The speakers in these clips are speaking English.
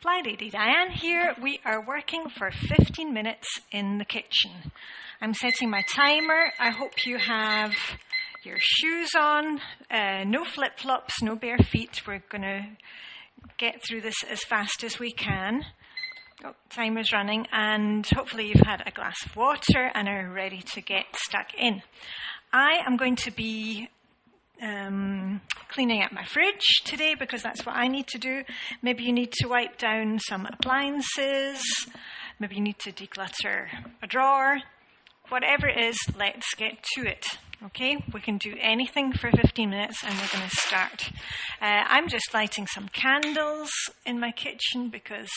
Flylady Diane here. We are working for 15 minutes in the kitchen. I'm setting my timer. I hope you have your shoes on, no flip-flops, no bare feet. We're going to get through this as fast as we can. Oh, timer's running, and hopefully you've had a glass of water and are ready to get stuck in. I am going to be cleaning up my fridge today because that's what I need to do. Maybe you need to wipe down some appliances. Maybe you need to declutter a drawer. Whatever it is, let's get to it. Okay, we can do anything for 15 minutes and we're going to start. I'm just lighting some candles in my kitchen because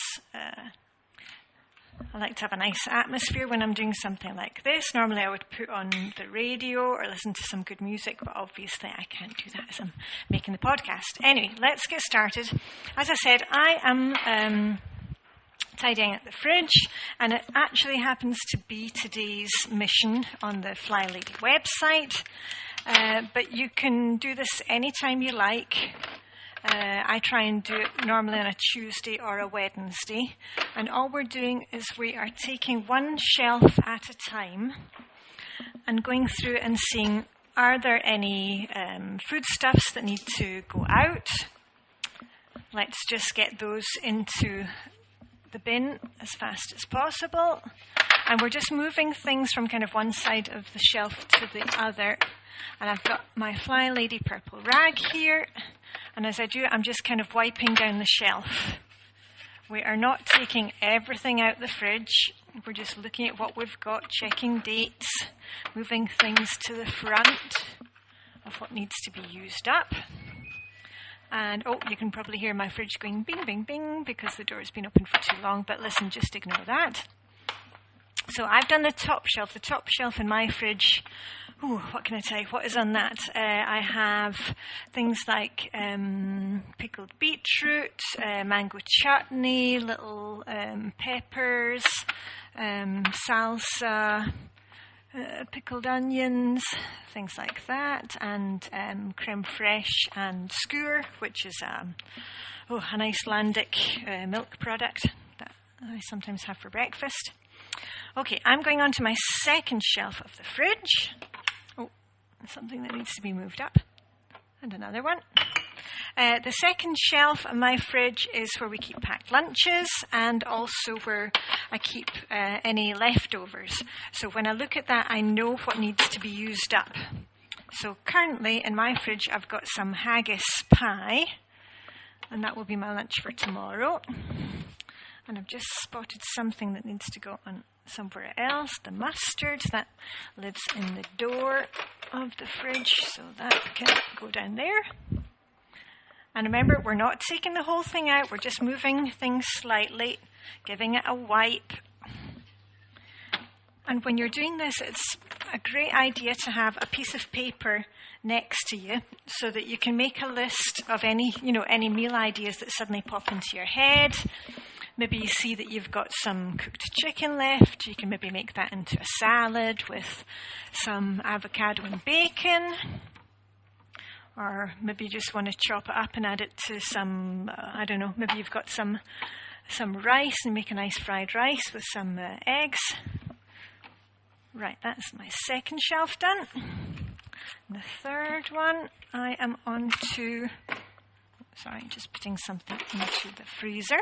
I like to have a nice atmosphere when I'm doing something like this. Normally I would put on the radio or listen to some good music, but obviously I can't do that as I'm making the podcast. Anyway, let's get started. As I said, I am tidying up the fridge, and it actually happens to be today's mission on the Flylady website, but you can do this anytime you like. I try and do it normally on a Tuesday or a Wednesday, and all we're doing is we are taking one shelf at a time and going through and seeing, are there any foodstuffs that need to go out? Let's just get those into the bin as fast as possible, and we're just moving things from kind of one side of the shelf to the other. And I've got my Flylady purple rag here, and as I do, I'm just kind of wiping down the shelf. We are not taking everything out the fridge. We're just looking at what we've got, checking dates, moving things to the front of what needs to be used up. And, oh, you can probably hear my fridge going bing, bing, bing because the door has been open for too long, but listen, just ignore that. So I've done the top shelf. The top shelf in my fridge, what can I tell you? What is on that? I have things like pickled beetroot, mango chutney, little peppers, salsa, pickled onions, things like that, and creme fraiche and skyr, which is an Icelandic milk product that I sometimes have for breakfast. Okay, I'm going on to my second shelf of the fridge. Oh, something that needs to be moved up. And another one. The second shelf of my fridge is where we keep packed lunches and also where I keep any leftovers. So when I look at that, I know what needs to be used up. So currently in my fridge, I've got some haggis pie, and that will be my lunch for tomorrow. And I've just spotted something that needs to go on somewhere else. The mustard that lives in the door of the fridge, so that can go down there. And remember, we're not taking the whole thing out. We're just moving things slightly, giving it a wipe. And when you're doing this, it's a great idea to have a piece of paper next to you so that you can make a list of any meal ideas that suddenly pop into your head. Maybe you see that you've got some cooked chicken left. You can maybe make that into a salad with some avocado and bacon. Or maybe you just want to chop it up and add it to some, maybe you've got some rice and make a nice fried rice with some eggs. Right, that's my second shelf done. And the third one, I am on to, just putting something into the freezer.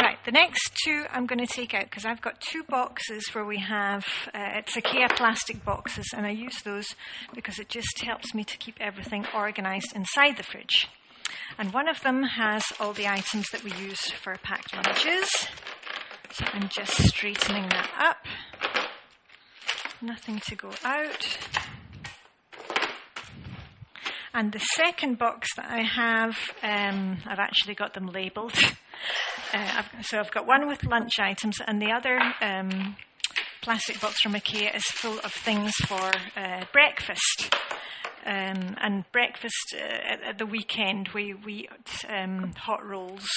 Right, the next two I'm going to take out because I've got two boxes where we have, it's IKEA plastic boxes, and I use those because it just helps me to keep everything organised inside the fridge. And one of them has all the items that we use for packed lunches. So I'm just straightening that up. Nothing to go out. And the second box that I have, I've actually got them labelled. So I've got one with lunch items, and the other plastic box from IKEA is full of things for breakfast. And breakfast at the weekend, we eat hot rolls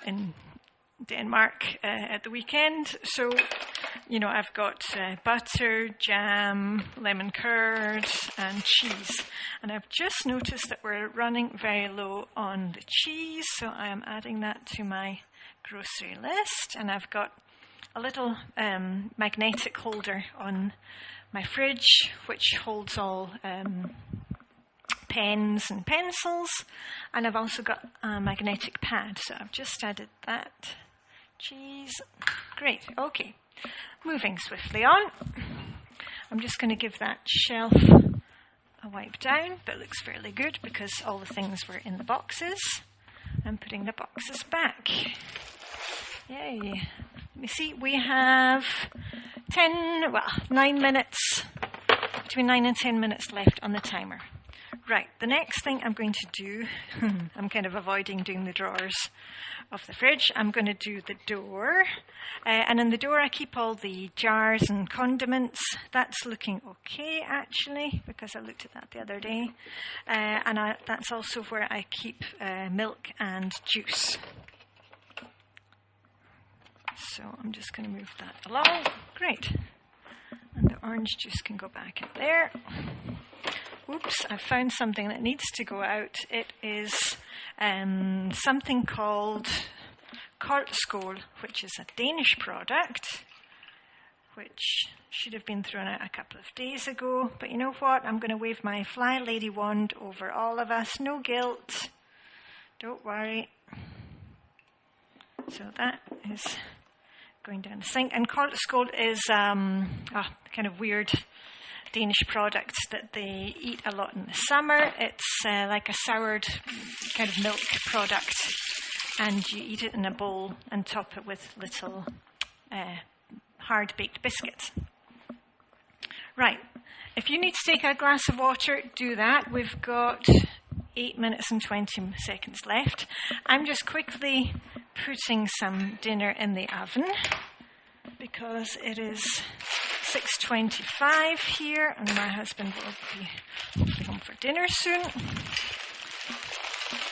in Denmark at the weekend. So I've got butter, jam, lemon curd, and cheese. And I've just noticed that we're running very low on the cheese, so I am adding that to my grocery list. And I've got a little magnetic holder on my fridge, which holds all pens and pencils. And I've also got a magnetic pad, so I've just added that. Cheese. Great. Okay. Moving swiftly on. I'm just going to give that shelf a wipe down, but it looks fairly good because all the things were in the boxes. I'm putting the boxes back. Yay. Let me see. We have 9 minutes, between 9 and 10 minutes left on the timer. Right, the next thing I'm going to do, I'm kind of avoiding doing the drawers of the fridge. I'm going to do the door. And in the door I keep all the jars and condiments. That's looking okay, actually, because I looked at that the other day. And that's also where I keep milk and juice. So I'm just going to move that along. Great. And the orange juice can go back in there. Oops, I found something that needs to go out. It is something called Kortskål, which is a Danish product, which should have been thrown out a couple of days ago. But you know what? I'm going to wave my Flylady wand over all of us. No guilt. Don't worry. So that is going down the sink. And Kortskål is kind of weird Danish product that they eat a lot in the summer. It's like a soured kind of milk product, and you eat it in a bowl and top it with little hard-baked biscuits. Right, if you need to take a glass of water, do that. We've got 8 minutes and 20 seconds left. I'm just quickly putting some dinner in the oven because it is 6:25 here, and my husband will be hopefully home for dinner soon.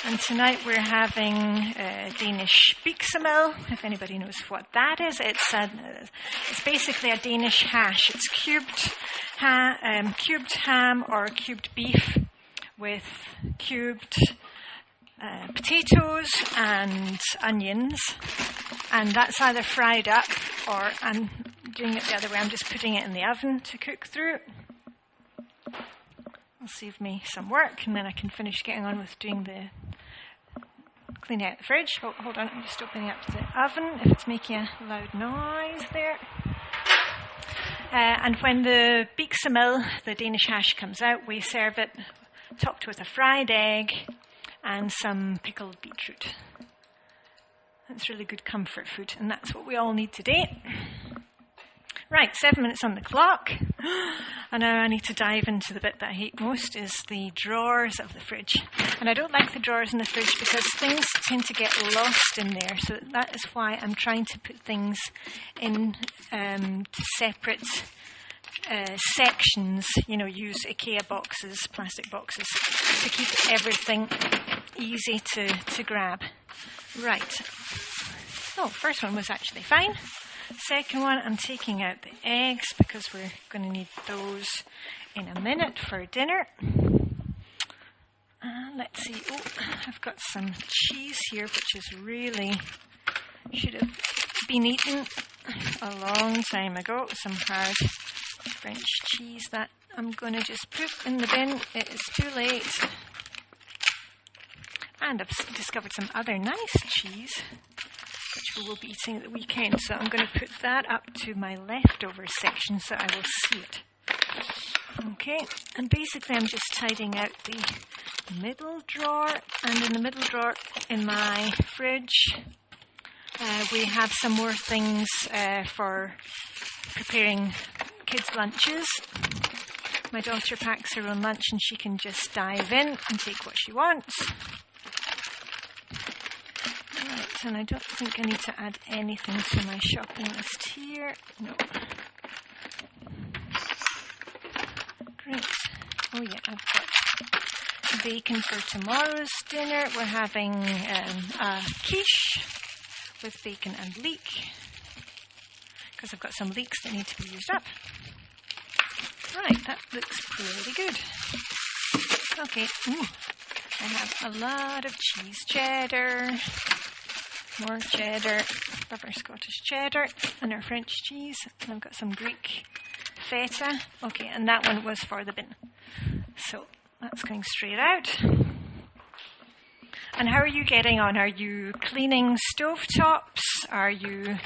And tonight we're having Danish biksemel, if anybody knows what that is. It's basically a Danish hash. It's cubed ham or cubed beef with cubed potatoes and onions, and that's either fried up or I'm doing it the other way. I'm just putting it in the oven to cook through. It'll save me some work, and then I can finish getting on with doing the cleaning out the fridge. Hold on, I'm just opening up the oven if it's making a loud noise there. And when the biksemel, the Danish hash, comes out, we serve it topped with a fried egg and some pickled beetroot. That's really good comfort food, and that's what we all need today. Right, 7 minutes on the clock. And now I need to dive into the bit that I hate most, is the drawers of the fridge. And I don't like the drawers in the fridge because things tend to get lost in there. So that is why I'm trying to put things in separate sections. Use IKEA boxes, plastic boxes, to keep everything easy to grab. Right. So, first one was actually fine. Second one, I'm taking out the eggs because we're going to need those in a minute for dinner. Let's see. Oh, I've got some cheese here, which is really should have been eaten a long time ago. Some hard French cheese that I'm going to just put in the bin. It is too late. And I've discovered some other nice cheese, which we will be eating at the weekend. So I'm going to put that up to my leftover section so I will see it. Okay, and basically I'm just tidying out the middle drawer. And in the middle drawer in my fridge, we have some more things for preparing kids' lunches. My daughter packs her own lunch and she can just dive in and take what she wants. Right, and I don't think I need to add anything to my shopping list here. No. Great. Oh yeah, I've got bacon for tomorrow's dinner. We're having a quiche with bacon and leek. because I've got some leeks that need to be used up. Right, that looks pretty good. Okay, I have a lot of cheese. Cheddar, more cheddar, love our Scottish cheddar and our French cheese. And I've got some Greek feta. Okay, and that one was for the bin. So that's going straight out. And how are you getting on? Are you cleaning stovetops? Are you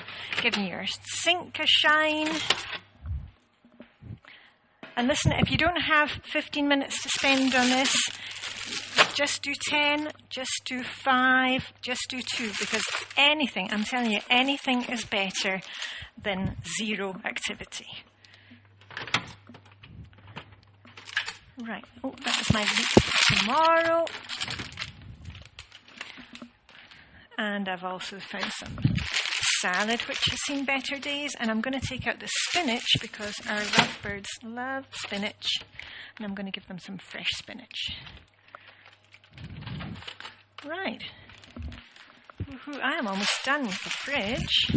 giving your sink a shine? And listen, if you don't have 15 minutes to spend on this, just do 10, just do 5, just do 2, because anything, I'm telling you, anything is better than zero activity. Right, oh, that was my leek for tomorrow. And I've also found some salad, which has seen better days. And I'm going to take out the spinach because our lovebirds love spinach. And I'm going to give them some fresh spinach. Right. Woohoo, I am almost done with the fridge.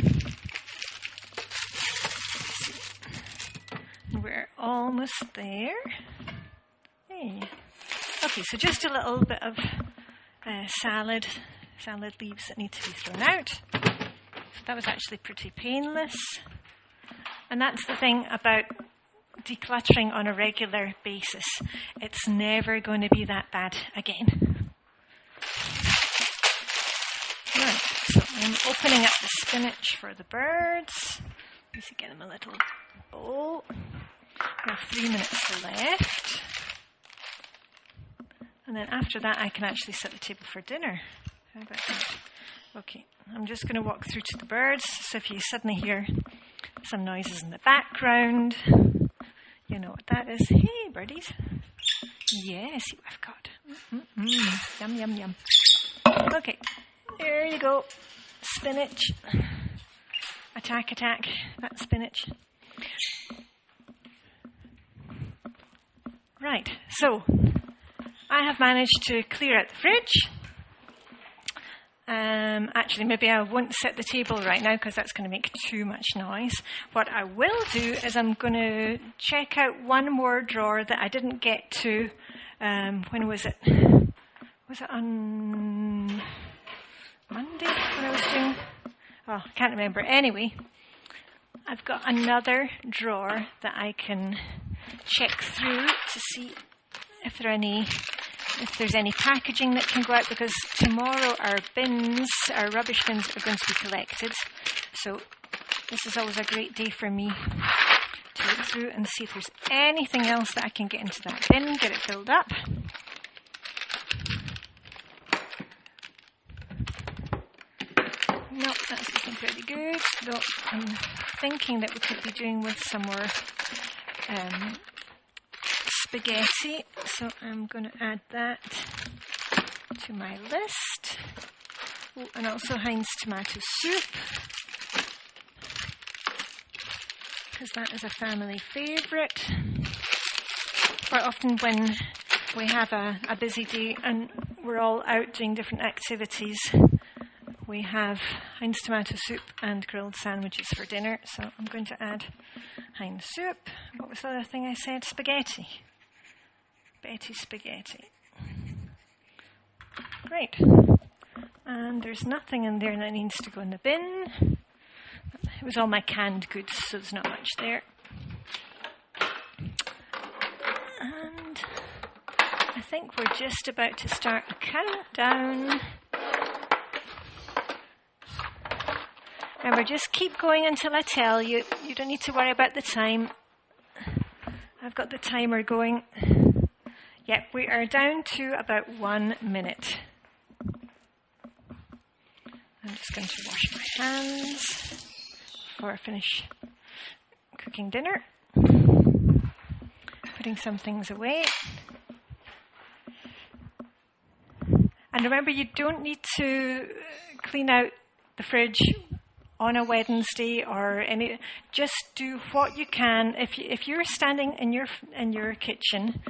We're almost there. Hey. Okay, so just a little bit of salad leaves that need to be thrown out. So that was actually pretty painless. And that's the thing about decluttering on a regular basis. It's never going to be that bad again. Right, so I'm opening up the spinach for the birds. Let's get them a little bowl. We have 3 minutes left. And then after that I can actually set the table for dinner. How about that? Okay, I'm just going to walk through to the birds. So if you suddenly hear some noises in the background, you know what that is. Hey, birdies. Yeah, see what I've got. Yum, yum, yum. Okay, there you go. Spinach. Attack, attack. That's spinach. Right, so I have managed to clear out the fridge. Actually, maybe I won't set the table right now because that's going to make too much noise. What I will do is I'm going to check out one more drawer that I didn't get to. When was it? Was it on Monday when I was doing? Oh, I can't remember. Anyway, I've got another drawer that I can check through to see if there's any packaging that can go out, because tomorrow our rubbish bins are going to be collected. So this is always a great day for me to look through and see if there's anything else that I can get into that bin, get it filled up. Nope, that's looking pretty good. Though I'm thinking that we could be doing with some more spaghetti, so I'm going to add that to my list. Oh, and also Heinz tomato soup, because that is a family favourite. Quite often when we have a busy day and we're all out doing different activities, we have Heinz tomato soup and grilled sandwiches for dinner. So I'm going to add Heinz soup. What was the other thing I said? Spaghetti. Betty spaghetti. Great. And there's nothing in there that needs to go in the bin. It was all my canned goods, so there's not much there. And I think we're just about to start a countdown. Remember, just keep going until I tell you. You don't need to worry about the time. I've got the timer going. Yep, we are down to about 1 minute. I'm just going to wash my hands before I finish cooking dinner. Putting some things away. And remember, you don't need to clean out the fridge on a Wednesday or any. Just do what you can. If you're standing in your kitchen,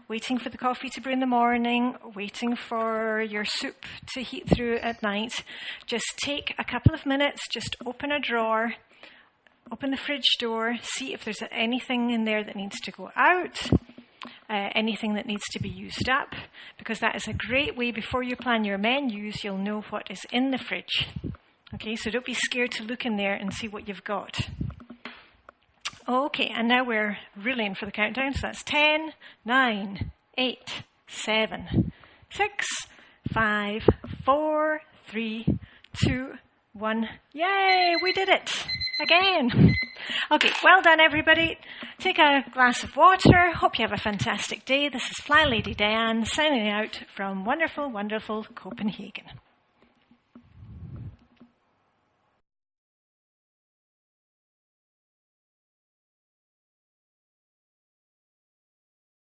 waiting for the coffee to brew in the morning, waiting for your soup to heat through at night, just take a couple of minutes. Just open a drawer, open the fridge door, see if there's anything in there that needs to go out, anything that needs to be used up, because that is a great way before you plan your menus, you'll know what is in the fridge. Okay, so don't be scared to look in there and see what you've got. Okay, and now we're really in for the countdown, so that's 10, 9, 8, 7, 6, 5, 4, 3, 2, 1. Yay, we did it again. Okay, well done everybody. Take a glass of water. Hope you have a fantastic day. This is Flylady Diane signing out from wonderful, wonderful Copenhagen.